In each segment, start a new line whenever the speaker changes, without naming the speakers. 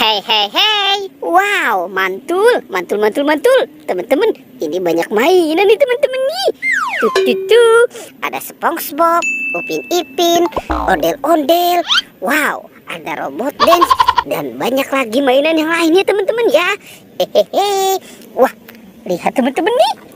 Hei hei hei, wow, mantul, mantul, mantul, mantul. Teman-teman, ini banyak mainan nih teman-teman nih. Tuh, ada SpongeBob, Upin Ipin, ondel-ondel. Wow, ada robot dance dan banyak lagi mainan yang lainnya teman-teman ya. Hehehe, wah, lihat teman-teman nih.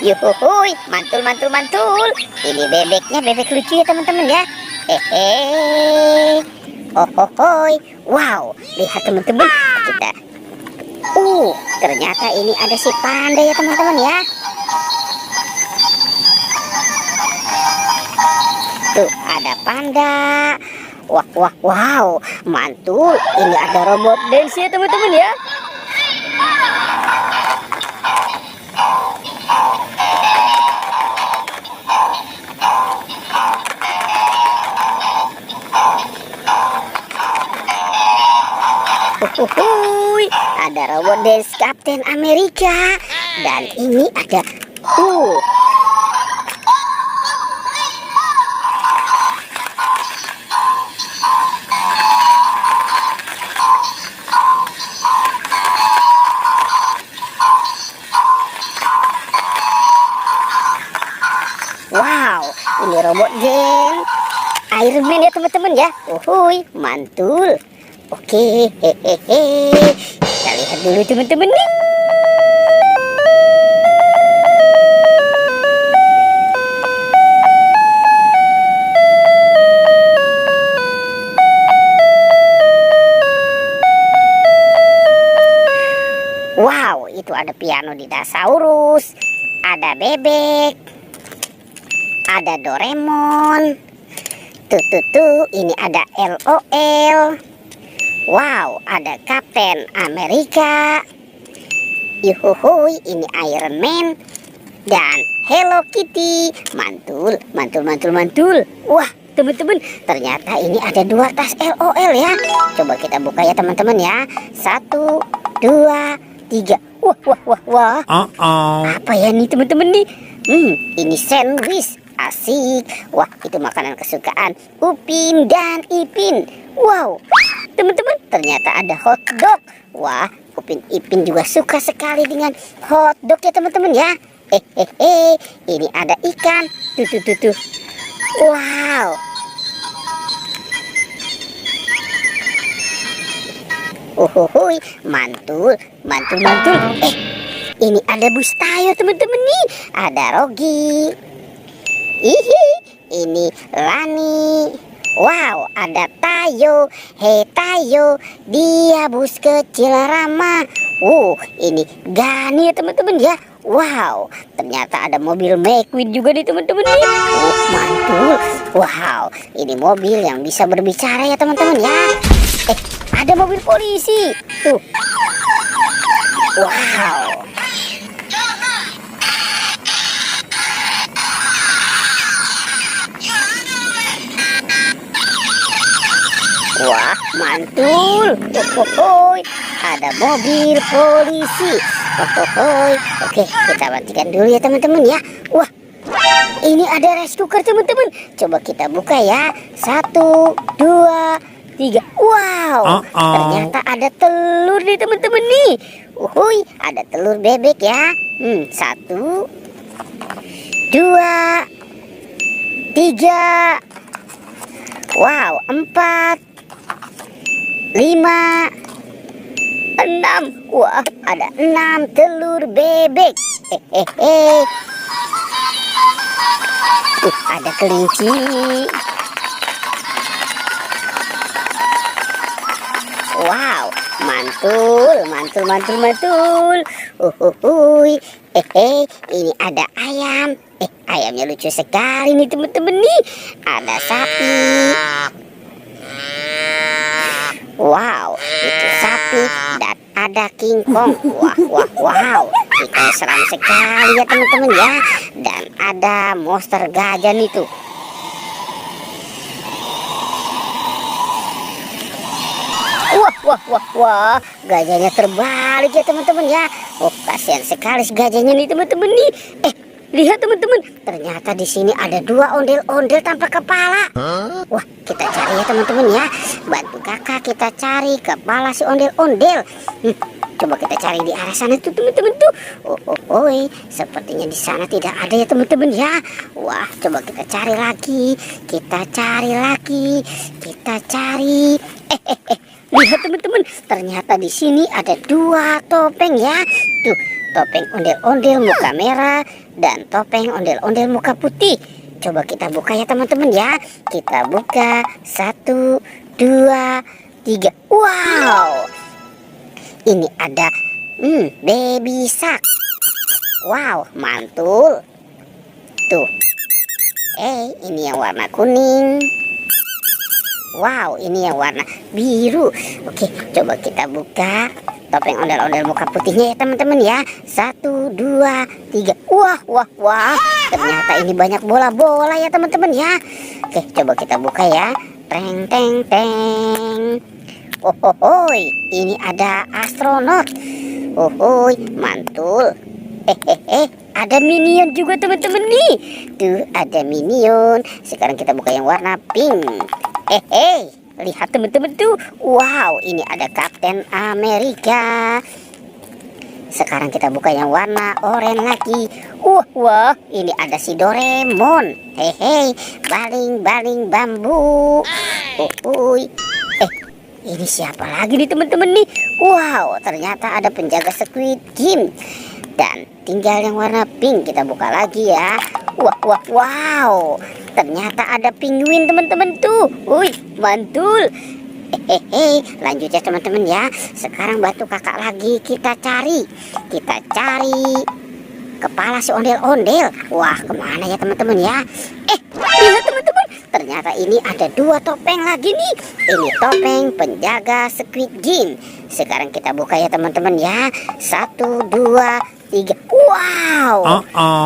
Yuhuhuy, mantul, mantul, mantul. Ini bebeknya bebek lucu ya teman-teman ya. Hehe. Hohohoy. Wow, lihat teman-teman. Kita. Ternyata ini ada si panda ya teman-teman ya. Tuh, ada panda. Wah, wah, wow, mantul. Ini ada robot dance ya teman-teman ya. Ada robot dance Captain America dan ini ada wow, ini robot dance Iron Man ya teman-teman ya. Mantul. Oke, hehehe. Kita lihat dulu teman-teman nih. Wow, itu ada piano dinosaurus, ada bebek, ada Doraemon. Tuh, ini ada LOL. Wow, ada Captain America. Yuhuhuy, ini Iron Man dan Hello Kitty. Mantul, mantul, mantul, mantul. Wah, teman-teman, ternyata ini ada 2 tas LOL ya. Coba kita buka ya teman-teman ya. 1, 2, 3. Wah. Apa ya nih teman-teman nih? Ini sandwich. Asik. Wah, itu makanan kesukaan Upin dan Ipin. Wow, teman-teman, ternyata ada hotdog. Wah, Upin Ipin juga suka sekali dengan hotdog ya teman-teman ya. Ini ada ikan. Tuh. Wow. Mantul, mantul, mantul. Ini ada bus tayo teman-teman nih. Ada Rogi. Ini Lani. Wow, ada Tayo. Hei Tayo, dia bus kecil ramah. Ini Gani ya teman-teman ya. Wow, ternyata ada mobil McQueen juga nih teman-teman nih. Mantul. Wow, ini mobil yang bisa berbicara ya teman-teman ya. Ada mobil polisi. Tuh. Wow. Wah, mantul. Ada mobil polisi. Oke, kita matikan dulu ya teman-teman ya. Wah, ini ada rice cooker teman-teman. Coba kita buka ya. 1, 2, 3. Wow, ternyata ada telur nih teman-teman nih. Ada telur bebek ya. 1, 2, 3. Wow, 4, 5, 6. Wah, ada 6 telur bebek. Ada kelinci. Wow, mantul, mantul, mantul, mantul. Ini ada ayam. Ayamnya lucu sekali nih teman-teman nih. Ada sapi. Wow, itu sapi dan ada King Kong. Wow, itu seram sekali ya teman-teman ya. Dan ada monster gajah itu. Wah, gajahnya terbalik ya teman-teman ya. Kasihan sekali si gajahnya nih teman-teman nih. lihat teman-teman, ternyata di sini ada dua ondel-ondel tanpa kepala. Wah, kita cari ya teman-teman ya. Bantu kakak kita cari kepala si ondel-ondel. Coba kita cari di arah sana tuh teman-teman tuh. Sepertinya di sana tidak ada ya teman-teman ya. Wah, coba kita cari lagi. Kita cari lagi. Kita cari. Lihat teman-teman, ternyata di sini ada dua topeng ya. Tuh, topeng ondel-ondel muka merah dan topeng ondel-ondel muka putih. Coba kita buka ya teman-teman ya. Kita buka 1, 2, 3. Wow, ini ada baby shark. Wow, mantul. Tuh, ini yang warna kuning. Wow, ini yang warna biru. Oke, coba kita buka topeng ondel-ondel muka putihnya ya teman-teman ya. 1, 2, 3. Wah. Ternyata ini banyak bola-bola ya teman-teman ya. Oke, coba kita buka ya. Teng teng teng. Ini ada astronot. Mantul. Ada minion juga teman-teman nih. Tuh, ada minion. Sekarang kita buka yang warna pink. Lihat teman-teman tuh. Wow, ini ada Kapten Amerika. Sekarang kita buka yang warna oranye lagi. Wah, ini ada si Doraemon. Baling-baling bambu. Ini siapa lagi nih teman-teman nih? Wow, ternyata ada penjaga Squid Game. Dan tinggal yang warna pink, kita buka lagi ya. Wow, ternyata ada penguin teman-teman tuh. Mantul. Lanjut ya teman-teman ya. Sekarang bantu kakak lagi kita cari. Kita cari kepala si ondel-ondel. Wah, kemana ya teman-teman ya? Lihat teman-teman, ternyata ini ada dua topeng lagi nih. Ini topeng penjaga Squid Game. Sekarang kita buka ya teman-teman ya. 1, 2, 3. Wow,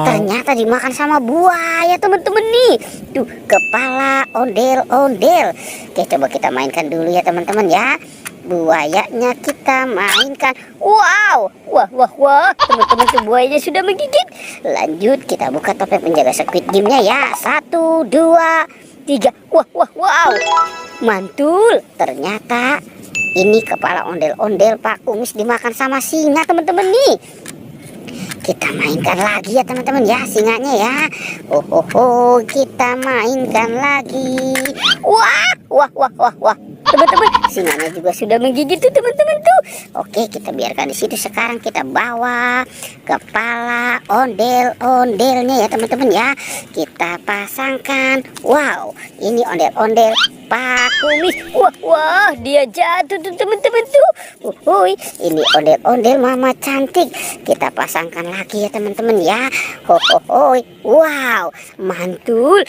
ternyata dimakan sama buaya teman-teman nih. Tuh, kepala ondel-ondel. Oke, coba kita mainkan dulu ya teman-teman ya. Buayanya kita mainkan. Wow, wah, teman-teman tuh buayanya sudah menggigit. Lanjut, kita buka topeng penjaga Squid Game-nya ya. 1, 2, 3. Wow, mantul. Ternyata ini kepala ondel-ondel Pak Kumis dimakan sama singa teman-teman nih. Kita mainkan lagi ya teman-teman ya, singanya ya. Kita mainkan lagi. Wah. Teman-teman, singanya juga sudah menggigit tuh teman-teman tuh. Oke, kita biarkan di situ. Sekarang kita bawa kepala ondel-ondelnya ya teman-teman ya. Kita pasangkan. Wow, ini ondel-ondel Pak Kumis. Wah, dia jatuh tuh teman-teman tuh. Ini ondel-ondel Mama Cantik. Kita pasangkan lagi ya teman-teman ya. Wow, mantul.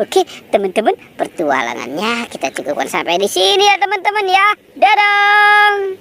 Oke, teman-teman, pertualangannya kita cukupkan sampai di sini ya teman-teman ya. Dadah.